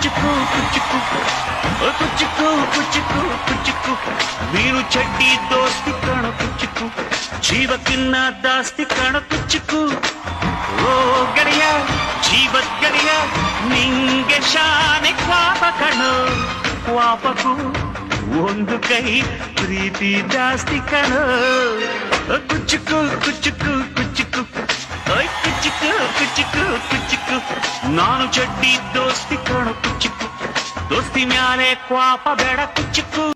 ಕುಚ್ಚುಕು ಕುಚ್ಚುಕು ಕುಚ್ಚುಕು ಕುಚ್ಚುಕು ಕುಚ್ಚುಕು ನೀನು ಚಡ್ಡಿ ದೋಸ್ತಿ ಕಣ ಕುಚ್ಚುಕು ಜೀವಕ್ಕಿನ್ನ ದಾಸ್ತಿ ಕಣ ಕುಚ್ಚುಕು ಓ ಗೆಳೆಯ ಜೀವದ ಗೆಳೆಯ ನಿಂಗೆ ಶಾನೆ ಕ್ವಾಪ ಕಣೋ ಕ್ವಾಪಕು ಒಂದು ಕೈ ಪ್ರೀತಿ ಜಾಸ್ತಿ ಕಣೋ ಕುಚ್ಚುಕು ಕುಚ್ಚುಕು ಕುಚ್ಚುಕು ಕುಚ್ಚುಕು ಕುಚ್ಚುಕು ಕುಚ್ಚುಕು ನಾನು ಚಡ್ಡಿ ದೋಸ್ತಿ ಕಣ ಕುಚ್ಚುಕು ದೋಸ್ತಿ ಮ್ಯಾಲೆ ಕ್ವಾಪ ಬೇಡ ಕುಚ್ಚುಕು